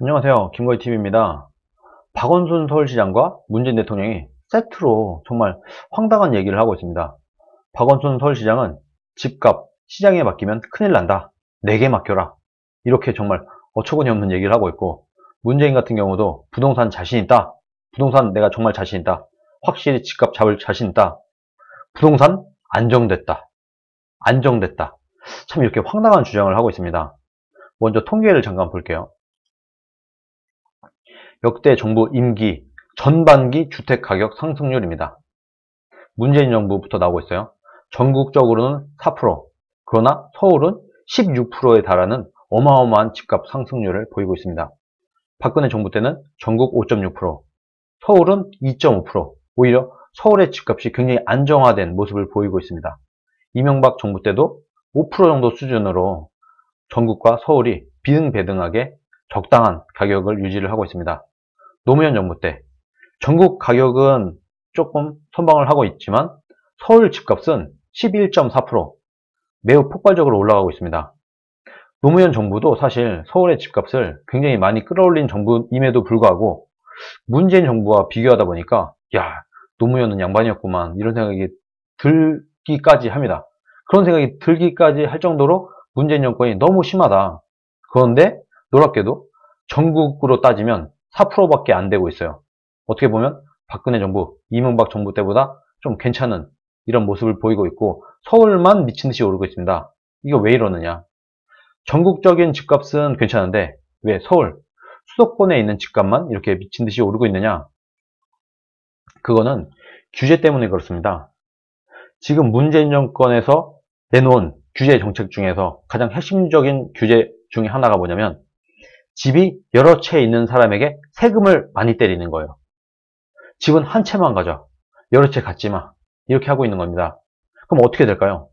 안녕하세요. 김거희TV입니다. 박원순 서울시장과 문재인 대통령이 세트로 정말 황당한 얘기를 하고 있습니다. 박원순 서울시장은 집값 시장에 맡기면 큰일 난다. 내게 맡겨라. 이렇게 정말 어처구니 없는 얘기를 하고 있고, 문재인 같은 경우도 부동산 자신 있다. 부동산 내가 정말 자신 있다. 확실히 집값 잡을 자신 있다. 부동산 안정됐다. 안정됐다. 참 이렇게 황당한 주장을 하고 있습니다. 먼저 통계를 잠깐 볼게요. 역대 정부 임기 전반기 주택가격 상승률입니다. 문재인 정부부터 나오고 있어요. 전국적으로는 4%, 그러나 서울은 16%에 달하는 어마어마한 집값 상승률을 보이고 있습니다. 박근혜 정부 때는 전국 5.6%, 서울은 2.5%, 오히려 서울의 집값이 굉장히 안정화된 모습을 보이고 있습니다. 이명박 정부 때도 5% 정도 수준으로 전국과 서울이 비등배등하게 적당한 가격을 유지를 하고 있습니다. 노무현 정부 때 전국 가격은 조금 선방을 하고 있지만 서울 집값은 11.4% 매우 폭발적으로 올라가고 있습니다. 노무현 정부도 사실 서울의 집값을 굉장히 많이 끌어올린 정부임에도 불구하고 문재인 정부와 비교하다 보니까 야, 노무현은 양반이었구만 이런 생각이 들기까지 합니다. 그런 생각이 들기까지 할 정도로 문재인 정권이 너무 심하다. 그런데 놀랍게도 전국으로 따지면 4%밖에 안 되고 있어요. 어떻게 보면 박근혜 정부, 이명박 정부 때보다 좀 괜찮은 이런 모습을 보이고 있고 서울만 미친 듯이 오르고 있습니다. 이거 왜 이러느냐? 전국적인 집값은 괜찮은데 왜 서울, 수도권에 있는 집값만 이렇게 미친 듯이 오르고 있느냐? 그거는 규제 때문에 그렇습니다. 지금 문재인 정권에서 내놓은 규제 정책 중에서 가장 핵심적인 규제 중에 하나가 뭐냐면 집이 여러 채 있는 사람에게 세금을 많이 때리는 거예요. 집은 한 채만 가져. 여러 채 갖지 마. 이렇게 하고 있는 겁니다. 그럼 어떻게 될까요?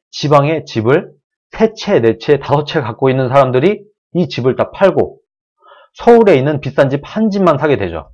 지방에 집을 3채, 4채, 5채 갖고 있는 사람들이 이 집을 다 팔고 서울에 있는 비싼 집 한 집만 사게 되죠.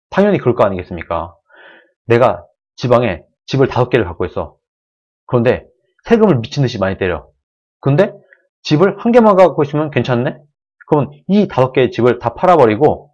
당연히 그럴 거 아니겠습니까? 내가 지방에 집을 5개를 갖고 있어. 그런데 세금을 미친 듯이 많이 때려. 근데 집을 한 개만 갖고 있으면 괜찮네? 그러면 이 5개의 집을 다 팔아버리고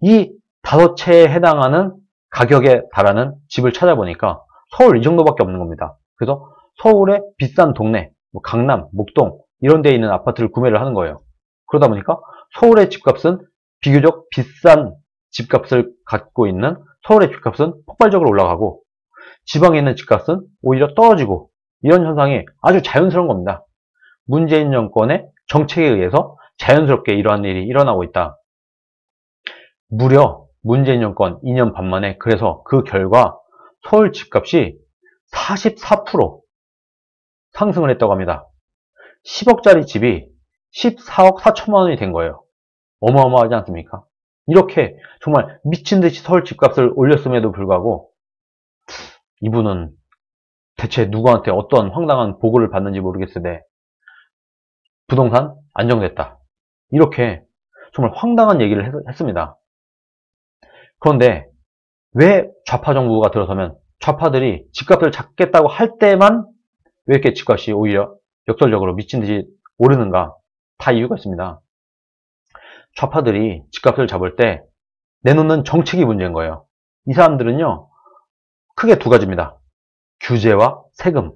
이 5채에 해당하는 가격에 달하는 집을 찾아보니까 서울 이 정도밖에 없는 겁니다. 그래서 서울의 비싼 동네, 뭐 강남, 목동 이런 데에 있는 아파트를 구매를 하는 거예요. 그러다 보니까 서울의 집값은 비교적 비싼 집값을 갖고 있는 서울의 집값은 폭발적으로 올라가고 지방에 있는 집값은 오히려 떨어지고 이런 현상이 아주 자연스러운 겁니다. 문재인 정권의 정책에 의해서 자연스럽게 이러한 일이 일어나고 있다. 무려 문재인 정권 2년 반 만에 그래서 그 결과 서울 집값이 44% 상승을 했다고 합니다. 10억짜리 집이 14억 4천만 원이 된 거예요. 어마어마하지 않습니까? 이렇게 정말 미친 듯이 서울 집값을 올렸음에도 불구하고 이분은 대체 누구한테 어떤 황당한 보고를 받는지 모르겠으되 부동산 안정됐다. 이렇게 정말 황당한 얘기를 했습니다. 그런데 왜 좌파 정부가 들어서면 좌파들이 집값을 잡겠다고 할 때만 왜 이렇게 집값이 오히려 역설적으로 미친 듯이 오르는가? 다 이유가 있습니다. 좌파들이 집값을 잡을 때 내놓는 정책이 문제인 거예요. 이 사람들은요, 크게 두 가지입니다. 규제와 세금,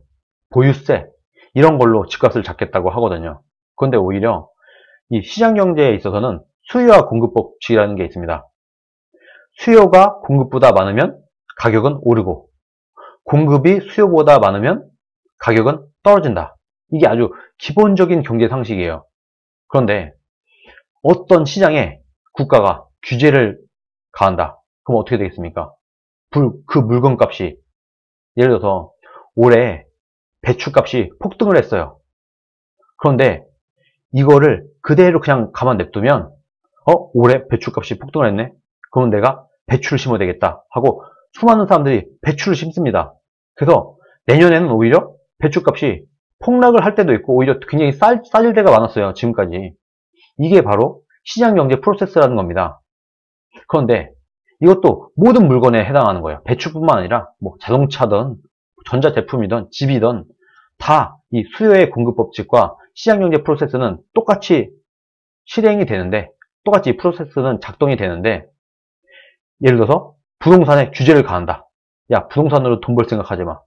보유세, 이런 걸로 집값을 잡겠다고 하거든요. 그런데 오히려 이 시장 경제에 있어서는 수요와 공급 법칙이라는 게 있습니다. 수요가 공급보다 많으면 가격은 오르고 공급이 수요보다 많으면 가격은 떨어진다. 이게 아주 기본적인 경제 상식이에요. 그런데 어떤 시장에 국가가 규제를 가한다. 그럼 어떻게 되겠습니까? 그 물건값이 예를 들어서 올해 배추값이 폭등을 했어요. 그런데 이거를 그대로 그냥 가만 냅두면 올해 배추값이 폭등을 했네? 그러면 내가 배추를 심어야 되겠다 하고 수많은 사람들이 배추를 심습니다. 그래서 내년에는 오히려 배추값이 폭락을 할 때도 있고 오히려 굉장히 싸질 때가 많았어요. 지금까지. 이게 바로 시장경제 프로세스라는 겁니다. 그런데 이것도 모든 물건에 해당하는 거예요. 배추뿐만 아니라 뭐 자동차든 전자제품이든 집이든 다 이 수요의 공급 법칙과 시장경제 프로세스는 똑같이 실행이 되는데 똑같이 이 프로세스는 작동이 되는데, 예를 들어서 부동산에 규제를 가한다. 야, 부동산으로 돈 벌 생각하지 마.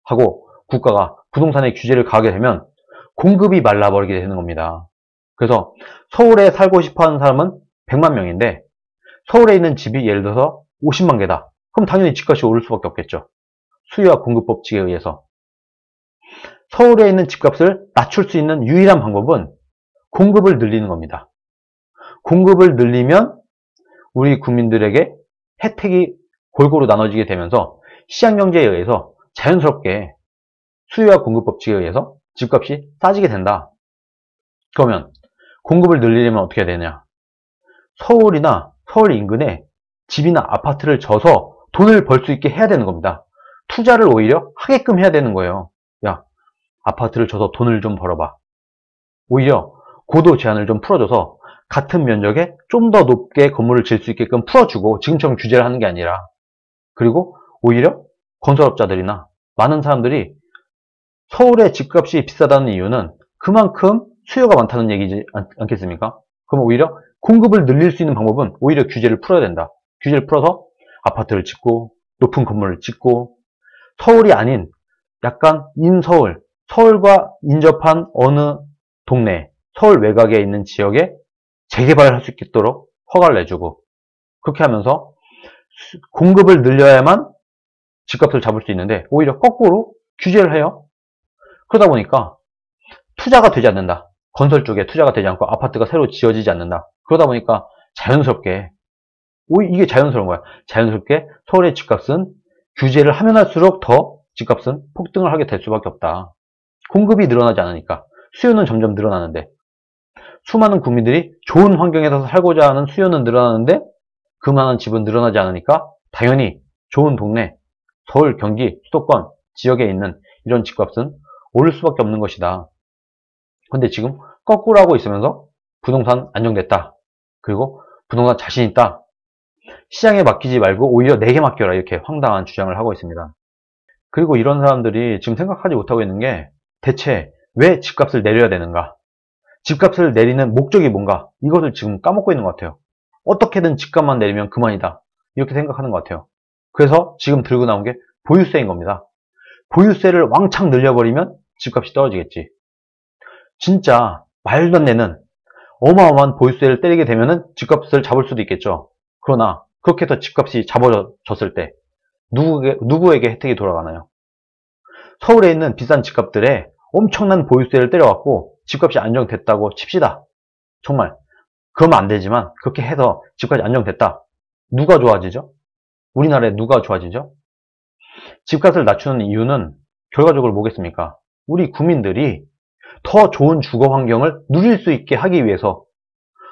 하고 국가가 부동산에 규제를 가하게 되면 공급이 말라버리게 되는 겁니다. 그래서 서울에 살고 싶어 하는 사람은 100만 명인데 서울에 있는 집이 예를 들어서 50만 개다. 그럼 당연히 집값이 오를 수밖에 없겠죠. 수요와 공급 법칙에 의해서. 서울에 있는 집값을 낮출 수 있는 유일한 방법은 공급을 늘리는 겁니다. 공급을 늘리면 우리 국민들에게 혜택이 골고루 나눠지게 되면서 시장경제에 의해서 자연스럽게 수요와 공급 법칙에 의해서 집값이 싸지게 된다. 그러면 공급을 늘리려면 어떻게 해야 되냐? 서울이나 서울 인근에 집이나 아파트를 져서 돈을 벌 수 있게 해야 되는 겁니다. 투자를 오히려 하게끔 해야 되는 거예요. 야, 아파트를 져서 돈을 좀 벌어봐. 오히려 고도 제한을 좀 풀어줘서 같은 면적에 좀 더 높게 건물을 지을 수 있게끔 풀어주고 지금처럼 규제를 하는 게 아니라, 그리고 오히려 건설업자들이나 많은 사람들이 서울의 집값이 비싸다는 이유는 그만큼 수요가 많다는 얘기지 않겠습니까? 그럼 오히려 공급을 늘릴 수 있는 방법은 오히려 규제를 풀어야 된다. 규제를 풀어서 아파트를 짓고 높은 건물을 짓고 서울이 아닌 약간 인서울, 서울과 인접한 어느 동네, 서울 외곽에 있는 지역에 재개발을 할 수 있도록 허가를 내주고, 그렇게 하면서 공급을 늘려야만 집값을 잡을 수 있는데 오히려 거꾸로 규제를 해요. 그러다 보니까 투자가 되지 않는다. 건설 쪽에 투자가 되지 않고 아파트가 새로 지어지지 않는다. 그러다 보니까 자연스럽게, 이게 자연스러운 거야. 자연스럽게 서울의 집값은 규제를 하면 할수록 더 집값은 폭등을 하게 될 수밖에 없다. 공급이 늘어나지 않으니까. 수요는 점점 늘어나는데, 수많은 국민들이 좋은 환경에서 살고자 하는 수요는 늘어나는데 그만한 집은 늘어나지 않으니까 당연히 좋은 동네, 서울, 경기, 수도권 지역에 있는 이런 집값은 오를 수밖에 없는 것이다. 근데 지금 거꾸로 하고 있으면서 부동산 안정됐다. 그리고 부동산 자신 있다. 시장에 맡기지 말고 오히려 내게 맡겨라. 이렇게 황당한 주장을 하고 있습니다. 그리고 이런 사람들이 지금 생각하지 못하고 있는 게 대체 왜 집값을 내려야 되는가? 집값을 내리는 목적이 뭔가? 이것을 지금 까먹고 있는 것 같아요. 어떻게든 집값만 내리면 그만이다. 이렇게 생각하는 것 같아요. 그래서 지금 들고 나온 게 보유세인 겁니다. 보유세를 왕창 늘려버리면 집값이 떨어지겠지. 진짜 말도 안 되는 어마어마한 보유세를 때리게 되면 집값을 잡을 수도 있겠죠. 그러나 그렇게 해서 집값이 잡아졌을 때 누구에게 혜택이 돌아가나요? 서울에 있는 비싼 집값들에 엄청난 보유세를 때려갖고 집값이 안정됐다고 칩시다. 정말 그러면 안 되지만 그렇게 해서 집값이 안정됐다. 누가 좋아지죠? 우리나라에 누가 좋아지죠? 집값을 낮추는 이유는 결과적으로 뭐겠습니까? 우리 국민들이 더 좋은 주거 환경을 누릴 수 있게 하기 위해서,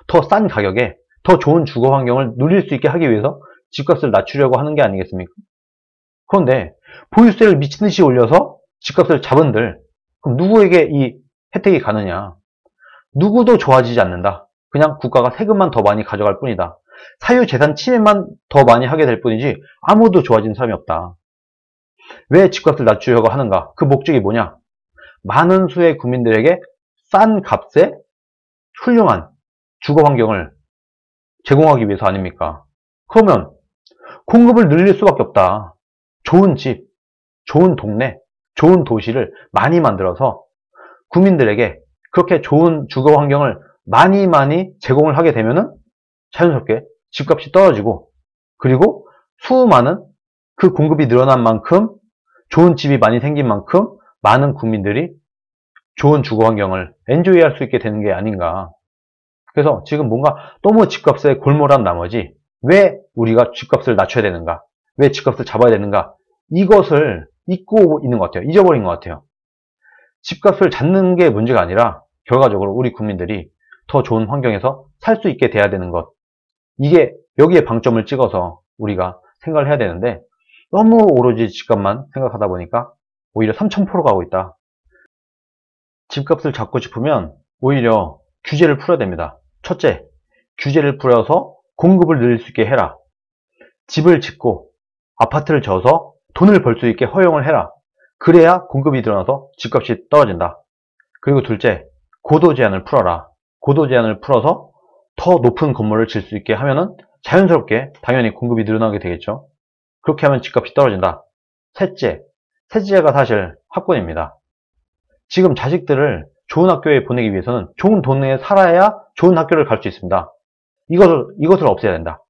더 싼 가격에 더 좋은 주거 환경을 누릴 수 있게 하기 위해서 집값을 낮추려고 하는 게 아니겠습니까? 그런데 보유세를 미친 듯이 올려서 집값을 잡은들, 그럼 누구에게 이 혜택이 가느냐? 누구도 좋아지지 않는다. 그냥 국가가 세금만 더 많이 가져갈 뿐이다. 사유재산 침해만 더 많이 하게 될 뿐이지 아무도 좋아지는 사람이 없다. 왜 집값을 낮추려고 하는가? 그 목적이 뭐냐? 많은 수의 국민들에게 싼 값에 훌륭한 주거 환경을 제공하기 위해서 아닙니까? 그러면 공급을 늘릴 수밖에 없다. 좋은 집, 좋은 동네, 좋은 도시를 많이 만들어서 국민들에게 그렇게 좋은 주거 환경을 많이 제공을 하게 되면은 자연스럽게 집값이 떨어지고, 그리고 수많은 그 공급이 늘어난 만큼 좋은 집이 많이 생긴 만큼 많은 국민들이 좋은 주거 환경을 엔조이 할 수 있게 되는 게 아닌가. 그래서 지금 뭔가 너무 집값에 골몰한 나머지 왜 우리가 집값을 낮춰야 되는가, 왜 집값을 잡아야 되는가, 이것을 잊고 있는 것 같아요. 잊어버린 것 같아요. 집값을 잡는 게 문제가 아니라 결과적으로 우리 국민들이 더 좋은 환경에서 살 수 있게 돼야 되는 것, 이게 여기에 방점을 찍어서 우리가 생각을 해야 되는데 너무 오로지 집값만 생각하다 보니까 오히려 3000% 가고 있다. 집값을 잡고 싶으면 오히려 규제를 풀어야 됩니다. 첫째, 규제를 풀어서 공급을 늘릴 수 있게 해라. 집을 짓고 아파트를 져서 돈을 벌 수 있게 허용을 해라. 그래야 공급이 늘어나서 집값이 떨어진다. 그리고 둘째, 고도 제한을 풀어라. 고도 제한을 풀어서 더 높은 건물을 질 수 있게 하면은 자연스럽게 당연히 공급이 늘어나게 되겠죠. 그렇게 하면 집값이 떨어진다. 셋째가 사실 학군입니다. 지금 자식들을 좋은 학교에 보내기 위해서는 좋은 동네에 살아야 좋은 학교를 갈 수 있습니다. 이것을 없애야 된다.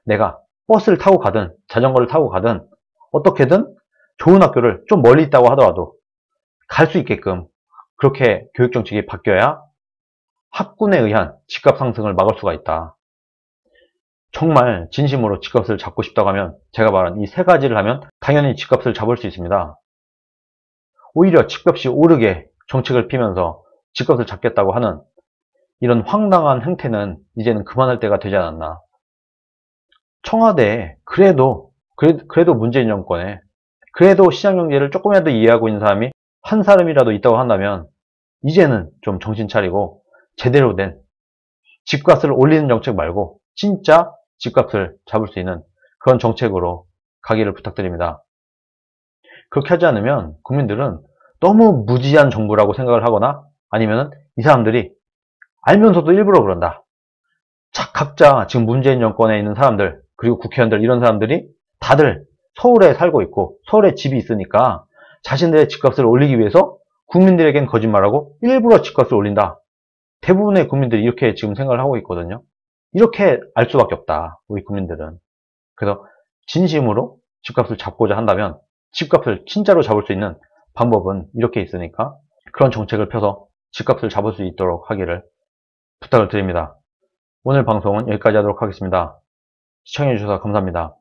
내가 버스를 타고 가든 자전거를 타고 가든 어떻게든 좋은 학교를 좀 멀리 있다고 하더라도 갈 수 있게끔 그렇게 교육정책이 바뀌어야 학군에 의한 집값 상승을 막을 수가 있다. 정말 진심으로 집값을 잡고 싶다고 하면 제가 말한 이 세 가지를 하면 당연히 집값을 잡을 수 있습니다. 오히려 집값이 오르게 정책을 피면서 집값을 잡겠다고 하는 이런 황당한 행태는 이제는 그만할 때가 되지 않았나. 청와대에 그래도 문재인 정권에 그래도 시장경제를 조금이라도 이해하고 있는 사람이 한 사람이라도 있다고 한다면 이제는 좀 정신 차리고 제대로 된 집값을 올리는 정책 말고 진짜 집값을 잡을 수 있는 그런 정책으로 가기를 부탁드립니다. 그렇게 하지 않으면 국민들은 너무 무지한 정부라고 생각을 하거나 아니면 이 사람들이 알면서도 일부러 그런다. 각자 지금 문재인 정권에 있는 사람들 그리고 국회의원들 이런 사람들이 다들 서울에 살고 있고 서울에 집이 있으니까 자신들의 집값을 올리기 위해서 국민들에겐 거짓말하고 일부러 집값을 올린다. 대부분의 국민들이 이렇게 지금 생각을 하고 있거든요. 이렇게 알 수밖에 없다. 우리 국민들은. 그래서 진심으로 집값을 잡고자 한다면 집값을 진짜로 잡을 수 있는 방법은 이렇게 있으니까 그런 정책을 펴서 집값을 잡을 수 있도록 하기를 부탁을 드립니다. 오늘 방송은 여기까지 하도록 하겠습니다. 시청해주셔서 감사합니다.